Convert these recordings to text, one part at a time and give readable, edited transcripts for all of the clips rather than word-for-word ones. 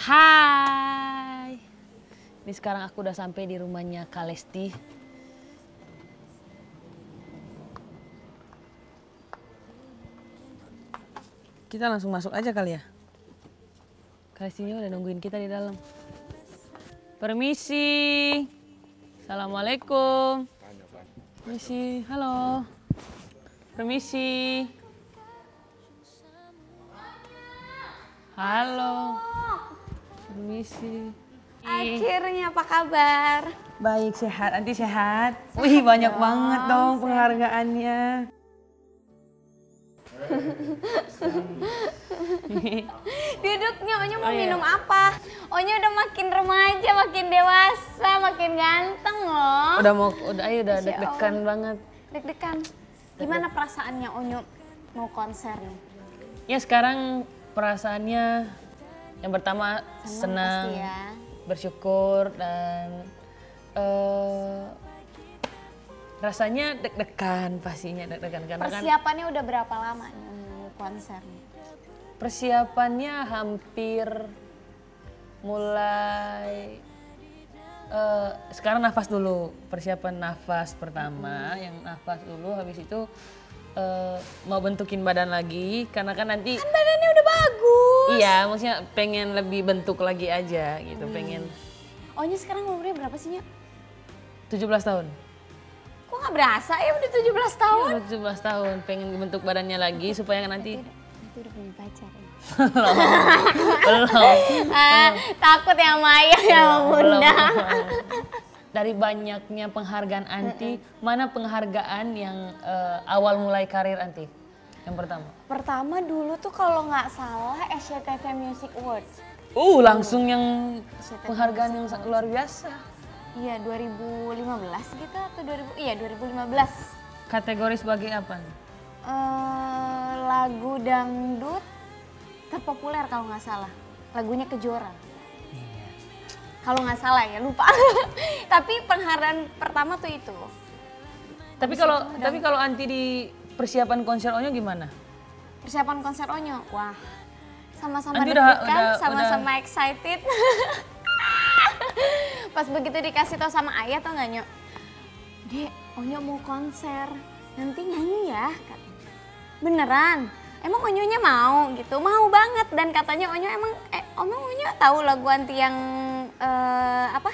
Hai. Ini sekarang aku udah sampai di rumahnya Kak Lesti. Kita langsung masuk aja kali ya. Kak Lestinya udah nungguin kita di dalam. Permisi. Assalamualaikum. Permisi. Halo. Permisi. Halo. Permisi. Akhirnya apa kabar? Baik, sehat. Anti sehat? Wih, banyak banget dong penghargaannya. Duduknya, Onya mau minum apa? Onya udah makin remaja, makin dewasa, makin ganteng loh. Udah deg-degan banget. Deg-degan. Gimana perasaannya Onyo mau konser nih? Ya sekarang perasaannya yang pertama senang, pasti ya. bersyukur dan rasanya deg-degan pastinya deg-degan karena persiapannya udah berapa lama nih mau konser nih? Persiapannya hampir mulai sekarang nafas dulu, persiapan nafas pertama, yang nafas dulu, habis itu mau bentukin badan lagi karena kan nanti kan badannya udah bagus. Iya, maksudnya pengen lebih bentuk lagi aja gitu, pengen. Onya sekarang umurnya berapa sih, Nya? 17 tahun. Kok nggak berasa ya udah 17 tahun? Iya, 17 tahun, pengen bentuk badannya lagi supaya nanti Itu udah punya pacar ya? belum. Takut ya Maya yang bunda. Dari banyaknya penghargaan Anti, mana penghargaan yang awal mulai karir Anti? Yang pertama? Pertama dulu tuh kalau nggak salah SCTV Music Awards. Langsung yang penghargaan yang luar biasa. Iya 2015 gitu atau 2015. Kategori sebagai apa? Lagu dangdut terpopuler kalau nggak salah. Lagunya Kejora. Kalau nggak salah ya, lupa. Tapi penghargaan pertama tuh itu. Tapi kalau Anti di persiapan konser Onyo gimana? Persiapan konser Onyo, wah sama-sama Anti deg-degan, sama-sama excited. Pas begitu dikasih tau sama ayah tau nggak Nyok? Dek, Onyo mau konser, nanti nyanyi ya. Beneran? Emang Onyonya mau gitu? Mau banget, dan katanya Onyo Onyo tahu lagu Anti yang apa?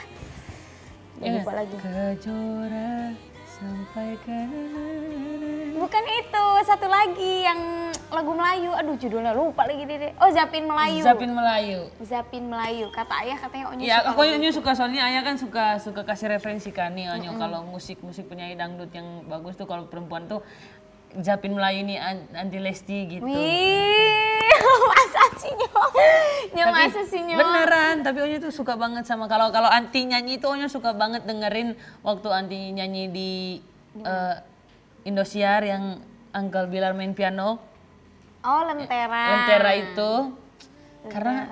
Lupa lagi. Kejora sampai ke. Bukan itu, satu lagi yang lagu Melayu. Aduh judulnya lupa lagi deh. Oh, Zapin Melayu. Zapin Melayu. Zapin Melayu. Kata ayah katanya Onyo Ya, suka. aku Onyo suka, soalnya ayah kan suka kasih referensi kan nih Onyo kalau musik penyanyi dangdut yang bagus tuh kalau perempuan tuh Zapin Melayu nih Anti Lesti gitu. Wih, masa sih Nyok? Masa sih Nyok? Beneran, tapi Onyo tuh suka banget sama kalau Anti nyanyi itu Onyo suka banget dengerin waktu Anti nyanyi di Indosiar yang Uncle Bilar main piano. Oh, Lentera. Lentera itu. Karena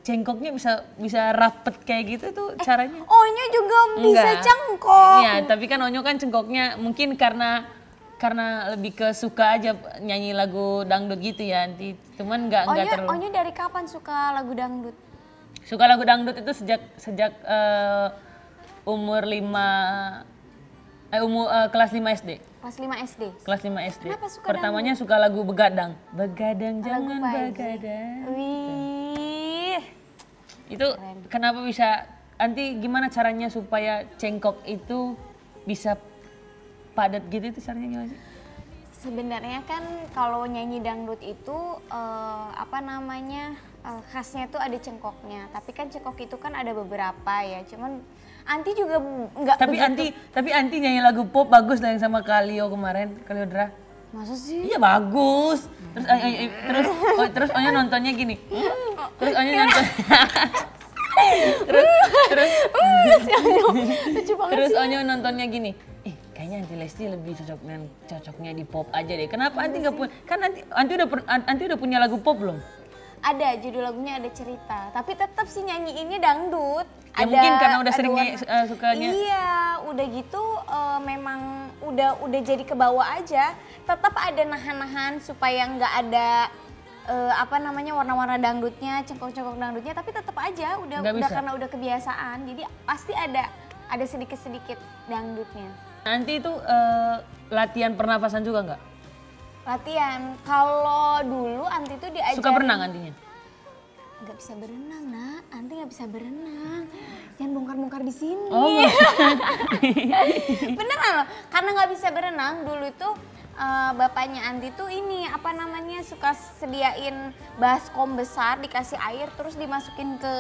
cengkoknya bisa rapet kayak gitu tuh caranya. Onyo juga bisa Enggak. cengkok. Iya, tapi kan Onyo kan cengkoknya mungkin karena lebih ke suka aja nyanyi lagu dangdut gitu ya, Anti. Cuman enggak terlalu. Onyo dari kapan suka lagu dangdut? Suka lagu dangdut itu sejak umur kelas 5 SD. Kelas 5 SD? Kelas 5 SD. Kenapa suka Pertamanya suka lagu Begadang. Begadang Lagu jangan Pak Haji. begadang. Wih. Itu kenapa bisa, Anti gimana caranya supaya cengkok itu bisa padat gitu, itu caranya gimana sih? Sebenarnya kan kalau nyanyi dangdut itu khasnya itu ada cengkoknya. Tapi kan cengkok itu kan ada beberapa ya. Cuman Anti juga nggak begitu. Tapi Anti nyanyi lagu pop bagus lah yang sama Kalio kemarin, Kaliodra. Masa sih? Iya bagus. Terus Onyo nontonnya gini. Terus Onyo nonton. Lucu banget Terus sih. Onyo nontonnya gini. Kayaknya Anti Lesti lebih cocoknya di pop aja deh. Kenapa Anti nggak punya? Kan Anti udah punya lagu pop belum? Ada, judul lagunya ada cerita. Tapi tetap sih nyanyiinnya dangdut. Ya mungkin karena udah sering sukanya. Iya, udah gitu memang udah jadi ke bawah aja. Tetap ada nahan-nahan supaya nggak ada warna-warna dangdutnya, cengkok-cengkok dangdutnya, tapi tetap aja udah karena udah kebiasaan, jadi pasti ada sedikit-sedikit dangdutnya. Nanti itu latihan pernafasan juga nggak? Latihan, kalau dulu Anti tuh diajarin. Suka berenang Antinya? Nggak bisa berenang, Nak. Anti nggak bisa berenang. Jangan bongkar-bongkar di sini. Oh, beneran loh, karena nggak bisa berenang dulu itu. Bapaknya Anti tuh suka sediain baskom besar, dikasih air terus dimasukin ke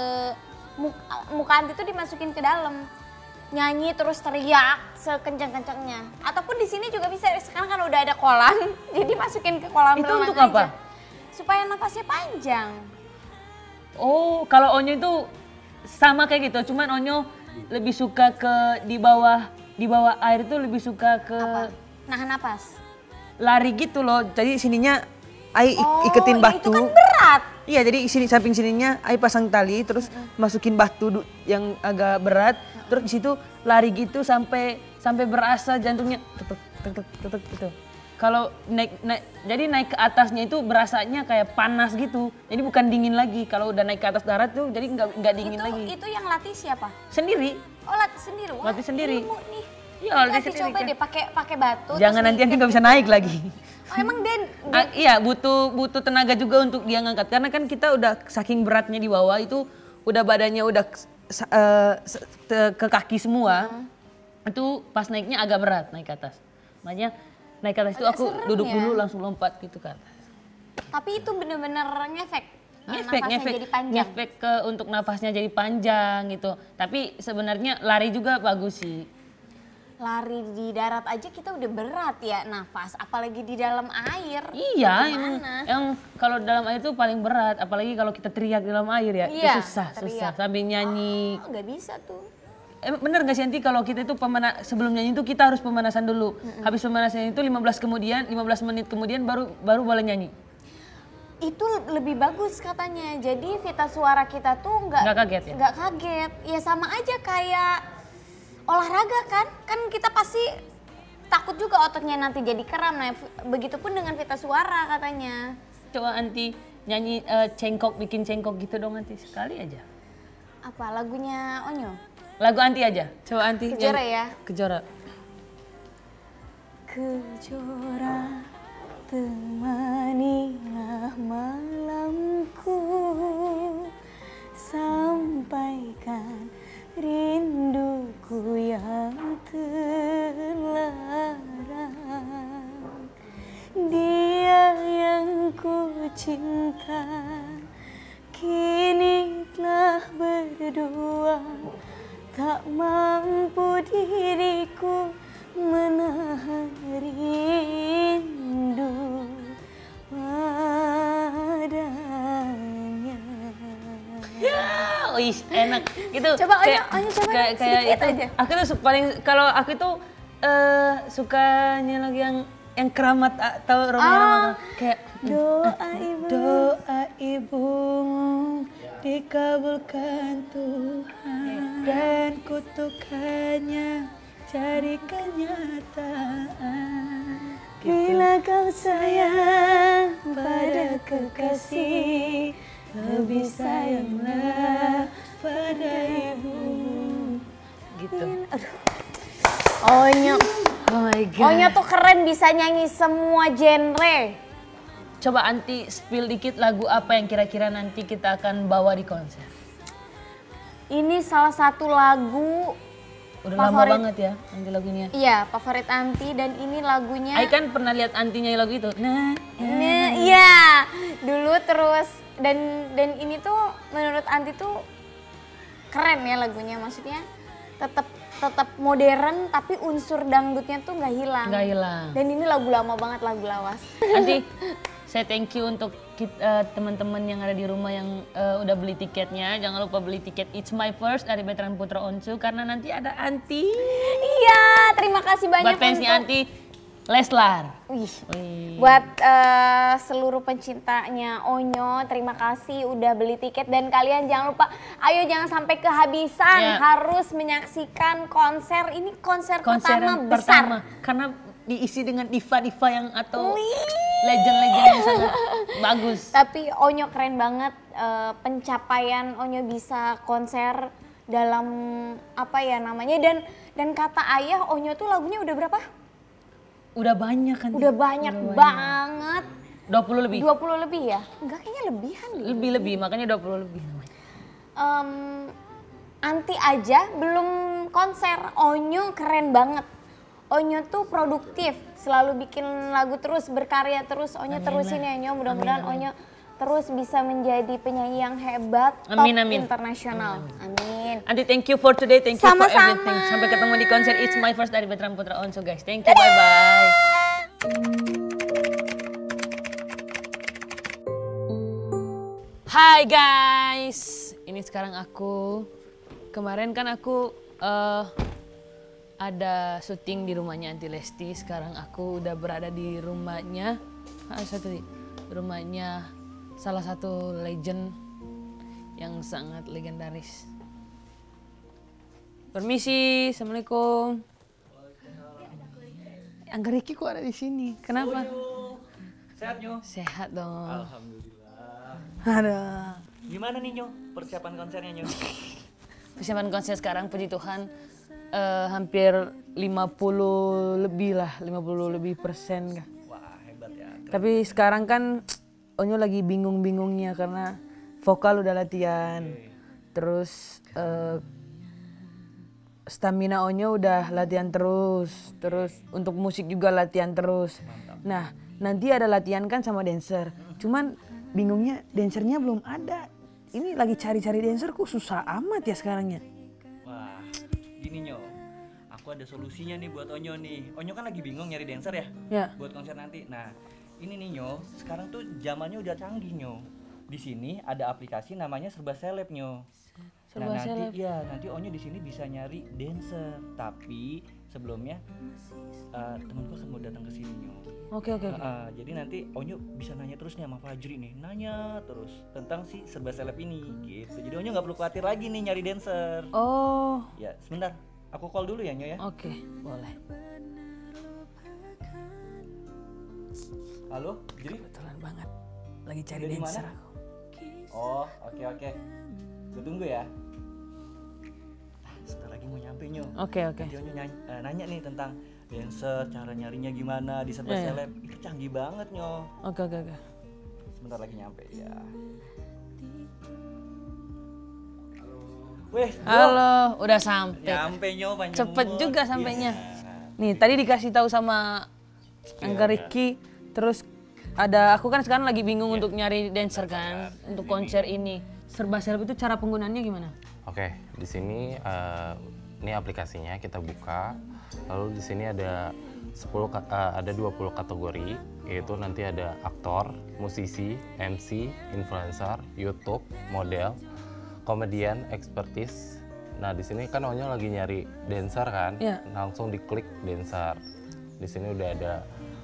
muka Anti tuh dimasukin ke dalam, nyanyi terus teriak sekencang-kencangnya. Ataupun di sini juga bisa, sekarang kan udah ada kolam jadi masukin ke kolam itu renang untuk aja. apa? Supaya nafasnya panjang. Oh, kalau Onyo itu sama kayak gitu, cuman Onyo lebih suka ke di bawah air itu lebih suka ke Apa? Nahan napas. Lari gitu loh. Jadi sininya Ai iketin batu. Itu kan berat. Iya, jadi samping sininya Ai pasang tali terus masukin batu yang agak berat, terus di situ lari gitu sampai berasa jantungnya tek gitu. Kalau naik ke atasnya itu berasanya kayak panas gitu. Jadi bukan dingin lagi. Kalau udah naik ke atas darat tuh jadi nggak dingin lagi. Itu yang latih siapa? Sendiri. Oh, latih sendiri. Wah, latih sendiri. Ilmu nih. Iya, latih sendiri. Coba deh pakai batu. Jangan nanti nggak bisa naik lagi. Oh, emang iya, butuh tenaga juga untuk dia ngangkat. Karena kan kita udah saking beratnya di bawah itu udah badannya udah ke kaki semua. Itu pas naiknya agak berat naik ke atas. Makanya naik ke atas itu aku duduk dulu langsung lompat gitu ke atas. Tapi itu bener-bener ngefek. Ngefek untuk nafasnya jadi panjang gitu. Tapi sebenarnya lari juga bagus sih. Lari di darat aja kita udah berat ya nafas, apalagi di dalam air. Iya, emang kalau dalam air itu paling berat, apalagi kalau kita teriak di dalam air ya, iya, itu susah sambil nyanyi. Oh, nggak bisa tuh. Bener gak sih Anti kalau kita itu sebelum nyanyi itu kita harus pemanasan dulu. Habis pemanasan itu 15 menit kemudian baru boleh nyanyi. Itu lebih bagus katanya. Jadi vita suara kita tuh nggak kaget ya? Nggak kaget. Ya sama aja kayak olahraga kan. Kan kita pasti takut juga ototnya nanti jadi kram. Nah, begitupun dengan vita suara katanya. Coba Anti nyanyi bikin cengkok gitu dong Anti sekali aja. Apa lagunya Onyo? Lagu Anti aja, coba Anti. Kejora ya? Kejora. Kejora, temanilah malamku, sampaikan rinduku yang terlarang. Dia yang ku cinta, kini telah berdua. Tak mampu diriku menahan rindu padanya. Wih, enak gitu. Coba Onyo coba kayak itu aja. Aku tuh kalau aku tuh sukanya lagu yang keramat atau Romeo kayak doa ibumu dikabulkan Tuhan dan kutukannya jadi kenyataan. Bila kau sayang pada kekasih, lebih sayanglah pada ibu. Gitu. Onyo. Oh my God. Onyo tuh keren, bisa nyanyi semua genre. Coba Anti spill dikit lagu apa yang kira-kira nanti kita akan bawa di konser. Ini salah satu lagu udah lama banget ya Anti lagunya. Iya, favorit Anti dan ini lagunya. Ai kan pernah lihat Anti nyanyi lagu itu. Iya, dulu terus dan ini tuh menurut Anti tuh keren ya lagunya, maksudnya tetap modern tapi unsur dangdutnya tuh nggak hilang. Nggak hilang. Dan ini lagu lama banget, lagu lawas. Anti, saya thank you untuk teman-teman yang ada di rumah yang udah beli tiketnya. Jangan lupa beli tiket It's My First dari Veteran Putra Onsu karena nanti ada Anti. Iya, terima kasih banyak buat fansnya Anti Leslar. Wih. Buat seluruh pencintanya Onyo, terima kasih udah beli tiket dan kalian jangan lupa, ayo jangan sampai kehabisan, harus menyaksikan konser ini, konser pertama besar. Karena diisi dengan diva-diva yang atau legend-legend yang sangat bagus. Tapi Onyo keren banget, pencapaian Onyo bisa konser dalam apa ya namanya, dan kata ayah Onyo tuh lagunya udah berapa? Udah banyak kan? Udah banyak banget. 20 lebih? 20 lebih ya? Enggak, kayaknya lebihan deh. Lebih, makanya 20 lebih. Anti aja belum konser, Onyo keren banget. Onyo tuh produktif, selalu bikin lagu terus, berkarya terus. Onyo terusin ya Onyo, mudah-mudahan Onyo terus bisa menjadi penyanyi yang hebat, top internasional. Amin. Anti, thank you for today, thank you for everything. Sampai ketemu di konser It's My First dari Betram Putra Onsu guys. Thank you, bye-bye. Hai guys, ini sekarang kemarin kan aku ada syuting di rumahnya Anti Lesti. Sekarang aku udah berada di rumahnya, rumahnya salah satu legend yang sangat legendaris. Permisi, assalamualaikum. Angga Riki kok ada di sini? Kenapa? Sehat Nyo? Sehat dong. Alhamdulillah. Ada. Gimana nih Nyo persiapan konsernya Nyo? Persiapan konser sekarang puji Tuhan hampir 50 lebih persen kah. Wah hebat ya. Tapi sekarang kan Onyo lagi bingung-bingungnya karena vokal udah latihan. Terus stamina Onyo udah latihan terus. Terus untuk musik juga latihan terus. Mantap. Nah, nanti ada latihan kan sama dancer. Cuman bingungnya dancernya belum ada. Ini lagi cari-cari dancer kok susah amat ya sekarangnya. Wah gini Nyo, aku ada solusinya nih buat Onyo nih. Onyo kan lagi bingung nyari dancer ya? Ya. Buat konser nanti. Nah ini nih Nyo, sekarang tuh zamannya udah canggih Nyo. Di sini ada aplikasi namanya Serba Seleb Nyo. Serba Seleb. Nanti Onyo di sini bisa nyari dancer. Tapi sebelumnya temanku akan mau datang ke sini Nyo. Oke. Jadi nanti Onyo bisa nanya terus nih sama Fajri nih, nanya terus tentang si Serba Seleb ini gitu. Jadi Onyo nggak perlu khawatir lagi nih nyari dancer. Oh. Ya sebentar, aku call dulu ya Nyo ya. Oke, boleh. Halo, jadi Kebetulan banget. Lagi cari Udah di dancer mana? aku. oh oke. Gue tunggu ya. Sebentar lagi mau nyampe Nyo. Oke. Nanti Onyo nanya nih tentang dancer, cara nyarinya gimana di Serba Iya. Seleb. Itu canggih banget Nyo. Oke. Sebentar lagi nyampe ya. Weh, bro. Halo, udah sampai. Nyampe Nyo, panjang Cepet umur. juga sampainya. Iya. Nih, tadi dikasih tahu sama Angga Riki, terus aku kan sekarang lagi bingung untuk nyari dancer kan untuk konser ini. Serba Seleb itu cara penggunaannya gimana? Oke, di sini ini aplikasinya kita buka. Lalu di sini ada 20 kategori, yaitu nanti ada aktor, musisi, MC, influencer, YouTube, model, komedian, expertise. Nah, di sini kan Onyo lagi nyari dancer kan? Iya. Langsung diklik dancer. Di sini udah ada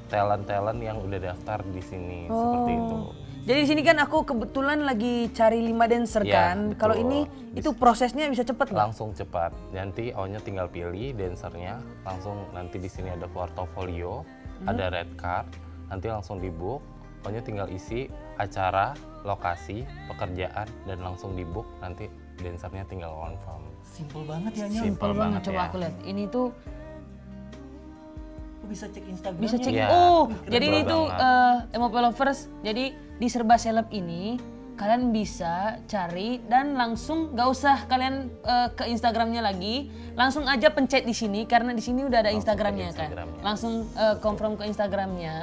talent-talent yang udah daftar di sini seperti itu. Jadi di sini kan aku kebetulan lagi cari 5 dancer Iya, kan. betul. Kalau ini itu prosesnya bisa cepet nggak? Langsung cepat. Nanti Onyo tinggal pilih dancernya, langsung nanti di sini ada portofolio, ada red card, nanti langsung di book. Onyo tinggal isi acara, lokasi, pekerjaan, dan langsung di book. Nanti dancernya tinggal confirm. Simple banget ya Nyo. Simple banget Coba ya. aku lihat. Ini tuh Aku bisa cek Instagram. bisa cek. Iya. Oh, Keren jadi ini tuh banget. MOP Lovers. Jadi di Serba Seleb ini kalian bisa cari dan langsung gak usah kalian ke Instagramnya lagi, langsung aja pencet di sini karena di sini udah ada Langsung Instagramnya ke kan. Instagramnya. Langsung confirm ke Instagramnya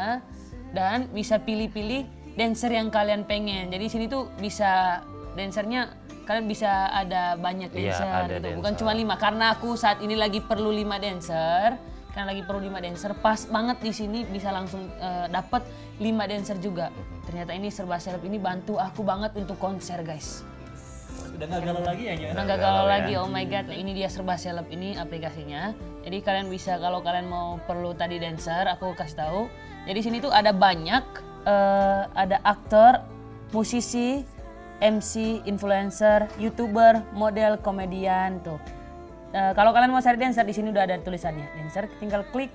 dan bisa pilih-pilih dancer yang kalian pengen. Jadi sini tuh bisa dancernya kalian bisa ada banyak Iya, dancer ada gitu. dancer. Bukan cuma 5 karena aku saat ini lagi perlu 5 dancer. Karena lagi perlu 5 dancer, pas banget di sini bisa langsung dapat 5 dancer juga. Ternyata ini Serba Seleb ini bantu aku banget untuk konser guys. Udah gak galau lagi ya Nyo. Udah gak galau lagi, oh my god. Nah, ini dia Serba Seleb ini aplikasinya. Jadi kalian bisa kalau kalian mau perlu tadi dancer, aku kasih tahu. Jadi sini tuh ada banyak, ada aktor, musisi, MC, influencer, YouTuber, model, komedian tuh. Kalau kalian mau cari dancer di sini udah ada tulisannya dancer, tinggal klik.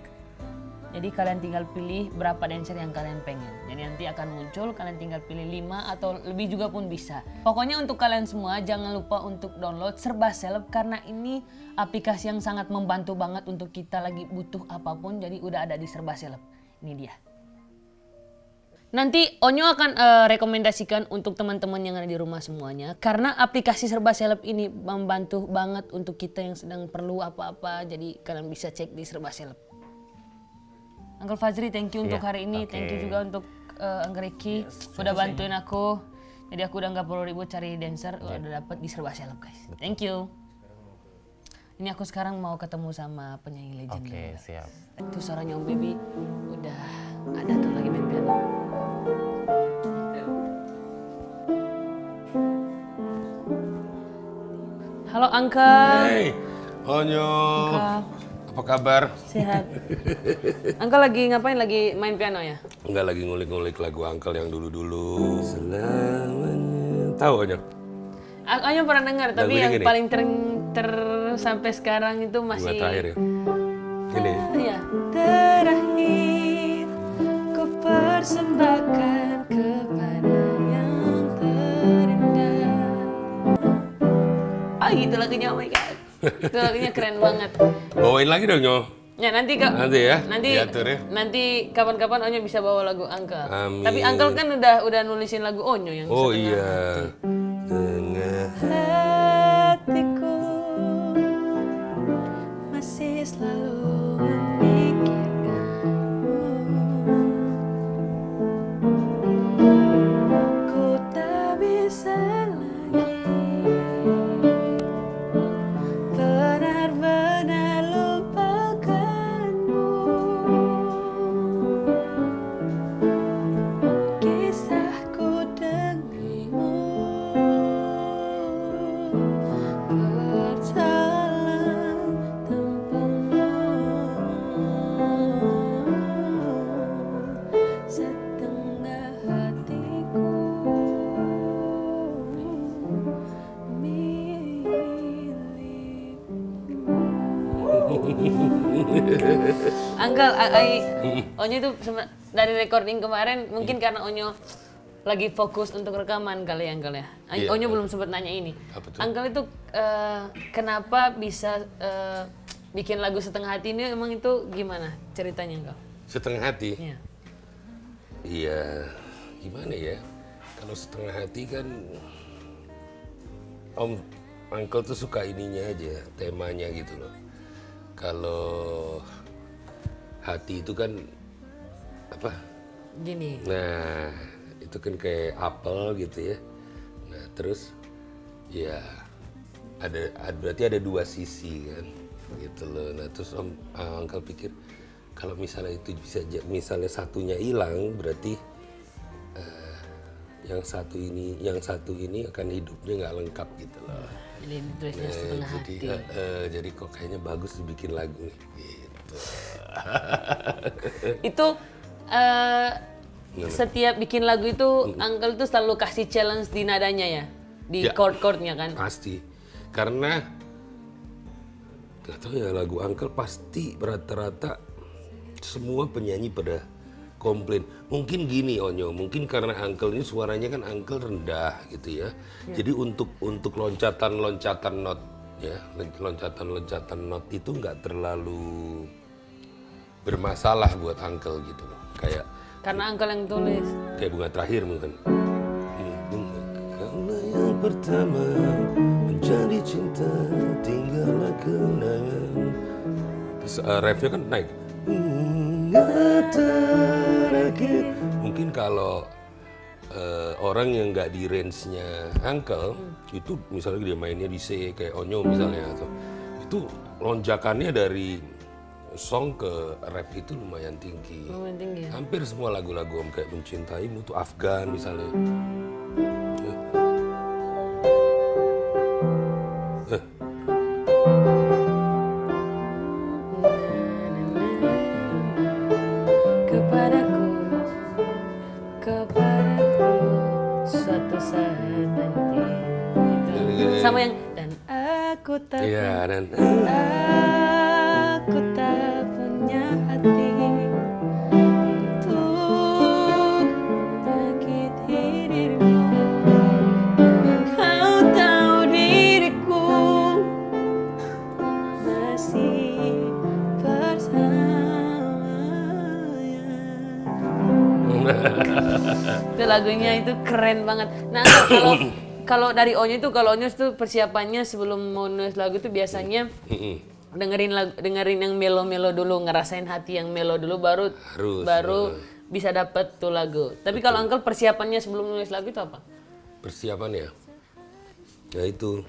Jadi kalian tinggal pilih berapa dancer yang kalian pengen. Jadi nanti akan muncul, kalian tinggal pilih 5 atau lebih juga pun bisa. Pokoknya untuk kalian semua jangan lupa untuk download Serba Seleb karena ini aplikasi yang sangat membantu banget untuk kita lagi butuh apapun. Jadi udah ada di Serba Seleb. Ini dia. Nanti Onyo akan rekomendasikan untuk teman-teman yang ada di rumah semuanya. Karena aplikasi Serba Seleb ini membantu banget untuk kita yang sedang perlu apa-apa. Jadi kalian bisa cek di Serba Seleb. Uncle Fajri, thank you untuk hari ini. Thank you juga untuk Uncle Ricky. Udah bantuin aku. Jadi aku udah gak perlu ribut cari dancer. Udah dapet di Serba Seleb guys. Thank you. Ini aku sekarang mau ketemu sama penyanyi legend. Oke, siap. Itu suaranya Om Baby udah ada tuh lagi main piano. Halo Uncle. Hey, Onyo. Apa kabar? Sehat. Uncle lagi ngapain? Lagi main piano ya? Enggak, lagi ngulik-ngulik lagu Uncle yang dulu-dulu. Selamanya. Tahu Onyo? Aku pernah dengar, tapi Lagunya yang gini. paling sampai sekarang itu masih. Bunga terakhir ya? Gini. Iya. Terakhir ku persembahkan kepada yang terindah. Ah gitu lagunya, oh my god. Itu lagunya keren banget. Bawain lagi dong, Nyo. Ya nanti Nanti ya, nanti diatur ya. nanti kapan-kapan Onyo bisa bawa lagu Uncle. Amin. Tapi Uncle kan udah nulisin lagu Onyo yang Oh setengah iya. hati. Tengah Hatiku masih selalu memikirkanmu. Ku tak bisa lagi benar-benar lupakanmu. Kisahku denganmu berjalan tanpamu. Setengah hatiku Uncle, Onyo itu dari recording kemarin mungkin karena Onyo lagi fokus untuk rekaman kali ya Uncle ya. Iya, Onyo belum sempat nanya ini. Apa tuh? Uncle itu kenapa bisa bikin lagu Setengah Hati ini, emang itu gimana ceritanya Uncle? setengah hati. Iya. Iya, gimana ya? Kalau setengah hati kan Uncle tuh suka ininya aja, temanya gitu loh. Kalau hati itu kan apa? Gini. Nah, itu kan kayak apel gitu ya. Nah, terus ya berarti ada dua sisi kan, gitu loh. Nah, terus Uncle pikir kalau misalnya itu bisa misalnya satunya hilang, berarti yang satu ini akan hidupnya nggak lengkap gitu loh. Jadi ditulisnya Nah, Setengah Hati. jadi kok kayaknya bagus dibikin lagu nih, gitu. Itu setiap bikin lagu itu Uncle tuh selalu kasih challenge di nadanya ya, di Ya. chord-chordnya kan. Pasti, karena nggak tahu ya, lagu Uncle pasti rata-rata semua penyanyi pada komplain. Mungkin gini Onyo, mungkin karena Uncle ini suaranya kan Uncle rendah gitu ya. Jadi untuk loncatan not ya, loncatan not itu nggak terlalu bermasalah buat Uncle gitu loh. Karena Uncle yang tulis. Kayak bunga terakhir mungkin. Bunga karena yang pertama menjadi cinta tinggallah kenangan. Terus refnya kan naik. Bunga terakhir. Mungkin kalau orang yang nggak di range-nya Uncle itu misalnya dia mainnya di C kayak Onyo misalnya, atau itu lonjakannya dari song ke rap itu lumayan tinggi. Lumayan tinggi ya? Hampir semua lagu-lagu Om kayak Mencintaimu tuh Afgan misalnya. Kepadaku suatu saat nanti. Itu. Sama yang dan aku tak Iya, dan aku tak punya hati lagunya itu keren banget. Nah, kalau kalau dari Onyo itu, kalau Onyo itu persiapannya sebelum mau nulis lagu itu biasanya dengerin yang melo-melo dulu, ngerasain hati yang melo dulu, baru bisa dapet tuh lagu. Tapi kalau Uncle persiapannya sebelum nulis lagu itu apa? Persiapan ya? Ya itu,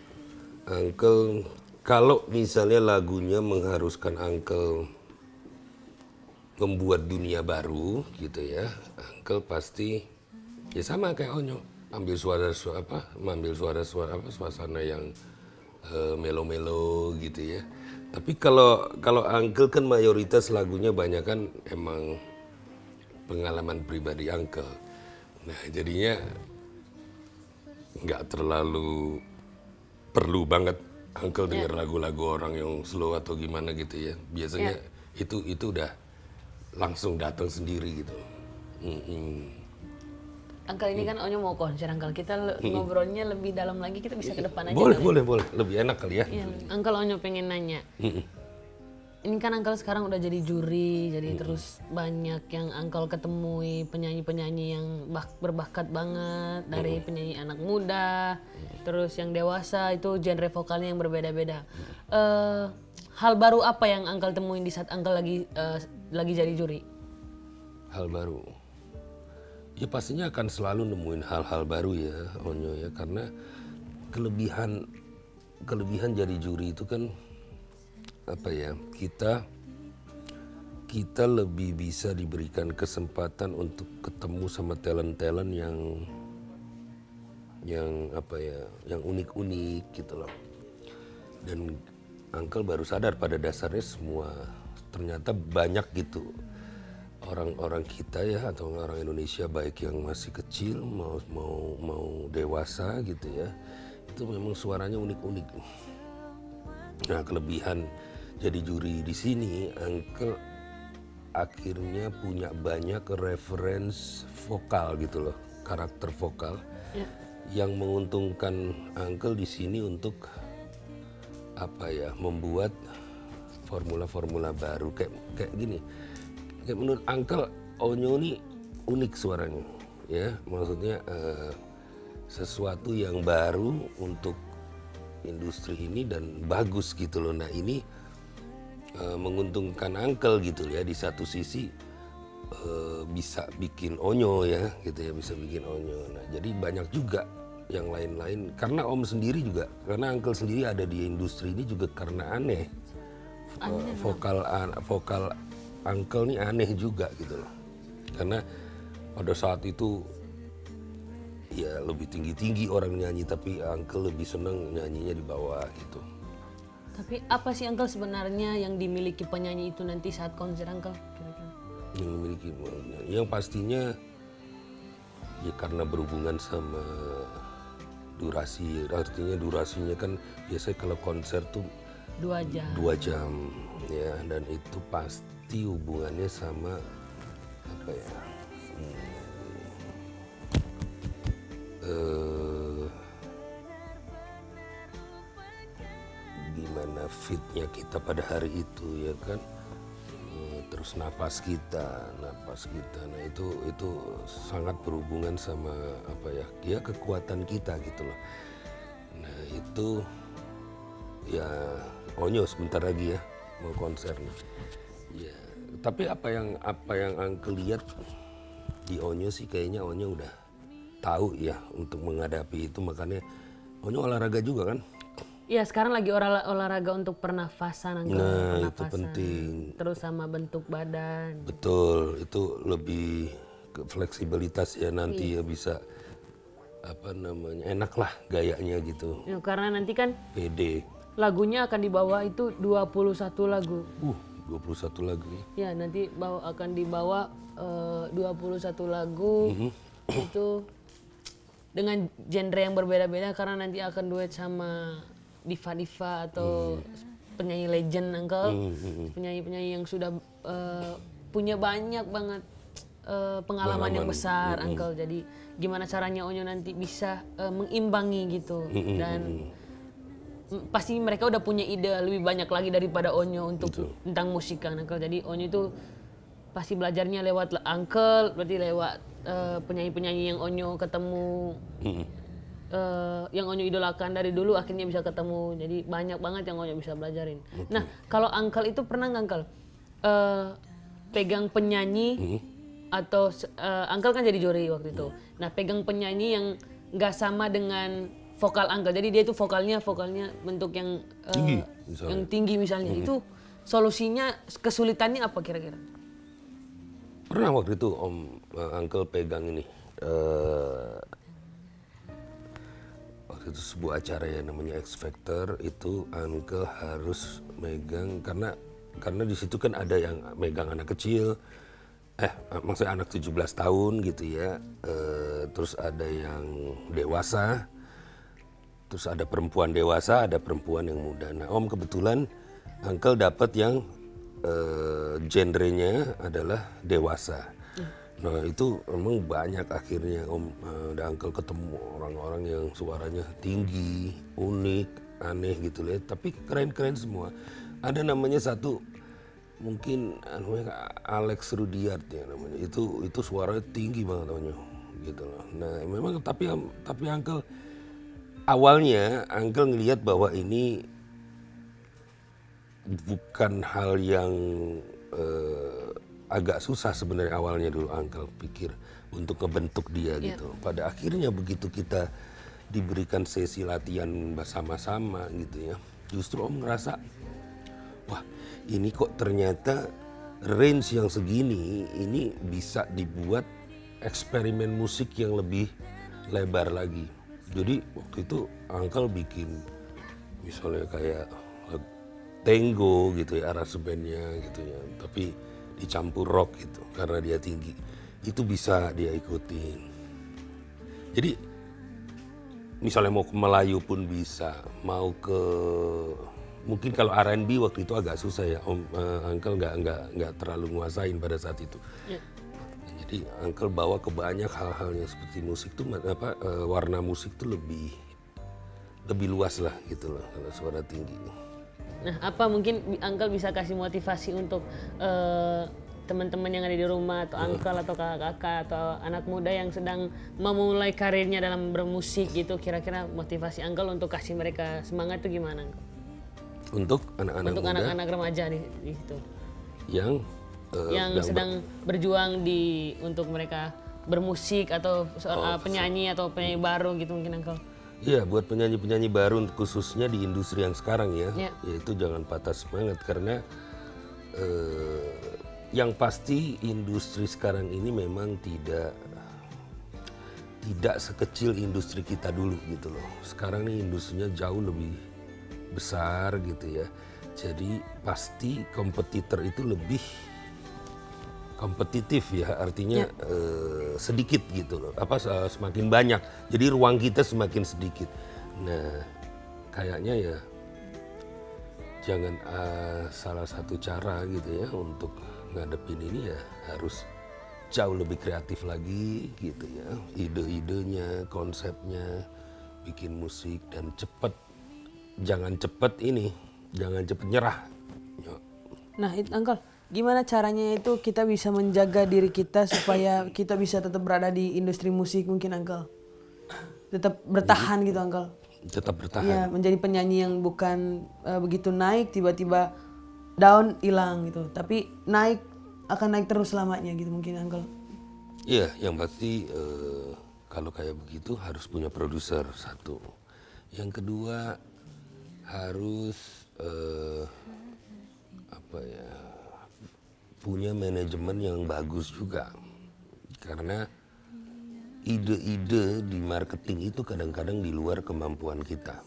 Uncle kalau misalnya lagunya mengharuskan Uncle membuat dunia baru gitu ya, Uncle pasti ya sama kayak Onyo, ambil suara-suara suasana yang melo-melo gitu ya. Tapi kalau Uncle kan mayoritas lagunya banyak kan emang pengalaman pribadi Uncle. Nah jadinya nggak terlalu perlu banget Uncle denger lagu-lagu orang yang slow atau gimana gitu ya. Biasanya itu udah langsung datang sendiri gitu. Uncle ini kan Onyo mau konser, Uncle. Kita ngobrolnya lebih dalam lagi, kita bisa ke depan aja. Boleh. Lebih enak kali ya. Iya, Uncle Onyo pengen nanya. Ini kan Uncle sekarang udah jadi juri, jadi terus banyak yang Uncle ketemui penyanyi-penyanyi yang berbakat banget, dari penyanyi anak muda, terus yang dewasa, itu genre vokalnya yang berbeda-beda. Hal baru apa yang Uncle temuin di saat Uncle lagi jadi juri? Hal baru. Ya pastinya akan selalu nemuin hal-hal baru ya Onyo ya, karena kelebihan jadi juri itu kan apa ya, kita lebih bisa diberikan kesempatan untuk ketemu sama talent-talent yang apa ya, yang unik-unik gitu loh. Dan Uncle baru sadar pada dasarnya semua ternyata banyak gitu orang-orang kita ya, atau orang Indonesia baik yang masih kecil mau dewasa gitu ya, itu memang suaranya unik-unik. Nah kelebihan jadi juri di sini, Uncle akhirnya punya banyak reference vokal gitu loh, karakter vokal yang menguntungkan Uncle di sini untuk apa ya, membuat formula-formula baru kayak gini. Kayak menurut Uncle, Onyo ini unik suaranya, ya maksudnya sesuatu yang baru untuk industri ini dan bagus gitu loh. Nah ini menguntungkan Uncle gitu ya, di satu sisi bisa bikin Onyo ya gitu ya, bisa bikin Onyo. Nah jadi banyak juga yang lain-lain, karena Om sendiri juga, karena Uncle sendiri ada di industri ini juga karena aneh. Vokal Uncle ini aneh juga gitu loh, karena pada saat itu ya lebih tinggi-tinggi orang nyanyi, tapi Uncle lebih seneng nyanyinya di bawah gitu. Tapi apa sih Uncle sebenarnya yang dimiliki penyanyi itu nanti saat konser Uncle? Kira-kira? Yang memiliki, yang pastinya ya karena berhubungan sama durasi, artinya durasinya kan biasanya kalau konser tuh 2 jam. 2 jam ya, dan itu pasti hubungannya sama apa ya, gimana fitnya kita pada hari itu ya kan, terus napas kita, nah itu sangat berhubungan sama apa ya, dia kekuatan kita gitu loh. Nah itu ya Onyo sebentar lagi ya mau konser nih. Ya, tapi apa yang Uncle lihat di Onyo sih, kayaknya Onyo udah tahu ya untuk menghadapi itu, makanya Onyo olahraga juga kan? Iya, sekarang lagi olahraga untuk pernafasan Uncle. Nah, itu penting. Terus sama bentuk badan. Betul, itu lebih ke fleksibilitas ya nanti ya, bisa apa namanya, enak lah gayanya gitu. Ya, karena nanti kan pede. Lagunya akan dibawa itu 21 lagu. 21 lagu ya. Ya, nanti akan dibawa 21 lagu itu dengan genre yang berbeda-beda, karena nanti akan duet sama diva-diva atau penyanyi legend Uncle. Penyanyi-penyanyi yang sudah punya banyak banget pengalaman yang besar Uncle. Jadi gimana caranya Onyo nanti bisa mengimbangi gitu, dan pasti mereka udah punya ide lebih banyak lagi daripada Onyo untuk tentang musik kan Uncle. Jadi Onyo itu pasti belajarnya lewat Uncle, berarti lewat penyanyi-penyanyi yang Onyo ketemu, yang Onyo idolakan dari dulu akhirnya bisa ketemu. Jadi banyak banget yang Onyo bisa belajarin. Nah, kalau Uncle itu pernah nggak Uncle pegang penyanyi atau Uncle kan jadi juri waktu itu. Nah, pegang penyanyi yang nggak sama dengan vokal Uncle. Jadi dia itu vokalnya bentuk yang tinggi misalnya. Itu solusinya, kesulitannya apa kira-kira? Pernah waktu itu Uncle pegang ini. Waktu itu sebuah acara yang namanya X Factor, itu Uncle harus megang karena di situ kan ada yang megang anak kecil, maksudnya anak 17 tahun gitu ya, terus ada yang dewasa, terus ada perempuan dewasa, ada perempuan yang muda. Nah Om kebetulan Uncle dapat yang genrenya adalah dewasa. Nah itu memang banyak akhirnya Om, ada Uncle ketemu orang-orang yang suaranya tinggi, unik, aneh gitu lah, tapi keren-keren semua. Ada namanya satu, mungkin Alex Rudyard ya namanya, itu suaranya tinggi banget namanya gitu loh. Nah memang tapi Uncle awalnya Uncle ngelihat bahwa ini bukan hal yang agak susah sebenarnya awalnya dulu Uncle pikir untuk ngebentuk dia gitu. Pada akhirnya begitu kita diberikan sesi latihan bersama-sama gitu ya, justru Om ngerasa wah ini kok ternyata range yang segini ini bisa dibuat eksperimen musik yang lebih lebar lagi. Jadi waktu itu Uncle bikin misalnya kayak tango gitu ya aransemennya gitu ya, tapi dicampur rock gitu karena dia tinggi, itu bisa dia ikutin. Jadi misalnya mau ke Melayu pun bisa, mau ke mungkin kalau R&B waktu itu agak susah ya Om, Uncle nggak terlalu nguasain pada saat itu. Jadi Uncle bawa ke banyak hal-hal yang seperti musik tuh warna musik tuh lebih luas lah gitu loh kalau suara tinggi. Nah, apa mungkin Uncle bisa kasih motivasi untuk teman-teman yang ada di rumah atau Uncle atau kakak-kakak atau anak muda yang sedang memulai karirnya dalam bermusik gitu, kira-kira motivasi Uncle untuk kasih mereka semangat itu gimana Uncle? Untuk anak-anak muda? Untuk anak-anak remaja di situ. Yang sedang berjuang untuk mereka bermusik atau penyanyi atau penyanyi baru gitu mungkin Uncle. Iya, buat penyanyi-penyanyi baru khususnya di industri yang sekarang ya, yaitu jangan patah semangat karena yang pasti industri sekarang ini memang tidak sekecil industri kita dulu gitu loh. Sekarang nih industrinya jauh lebih besar gitu ya. Jadi pasti kompetitor itu lebih kompetitif ya, artinya sedikit gitu loh, semakin banyak, jadi ruang kita semakin sedikit. Nah kayaknya ya jangan salah satu cara gitu ya untuk ngadepin ini ya harus jauh lebih kreatif lagi gitu ya, ide-idenya, konsepnya, bikin musik dan jangan cepet nyerah. Nah itu Uncle, gimana caranya itu kita bisa menjaga diri kita supaya kita bisa tetap berada di industri musik mungkin Uncle? Tetap bertahan gitu Uncle? Tetap bertahan? Iya, menjadi penyanyi yang bukan begitu naik, tiba-tiba down, hilang gitu. Tapi akan naik terus selamanya gitu mungkin Uncle? Iya, yang pasti kalau kayak begitu harus punya produser satu. Yang kedua harus punya manajemen yang bagus juga, karena ide-ide di marketing itu kadang-kadang di luar kemampuan kita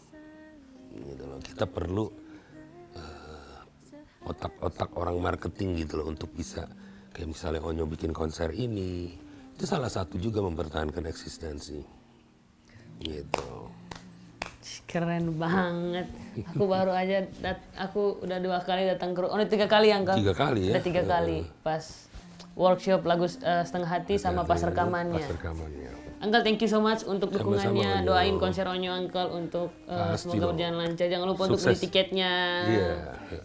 gitu loh. Kita perlu otak-otak orang marketing gitu loh untuk bisa kayak misalnya Onyo bikin konser ini, itu salah satu juga mempertahankan eksistensi gitu. Keren banget. Aku baru aja, aku udah 2 kali datang ke 3 kali Uncle. 3 kali ya? Udah 3 kali. Pas workshop lagu Setengah Hati sama pas rekamannya. Uncle, thank you so much untuk Sama-sama, dukungannya. Onyo. Doain konser Onyo, Uncle, untuk Pasti semoga dong. berjalan lancar. Jangan lupa untuk beli Sukses. tiketnya. Iya.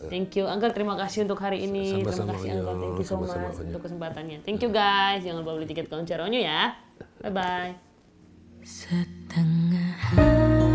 Thank you, Uncle. Terima kasih untuk hari ini. Sama-sama, Terima kasih, Onyo. Uncle. Thank you so Sama-sama, much Onyo. untuk kesempatannya. Thank you, guys. Jangan lupa beli tiket konser Onyo ya. Bye-bye. Setengah hati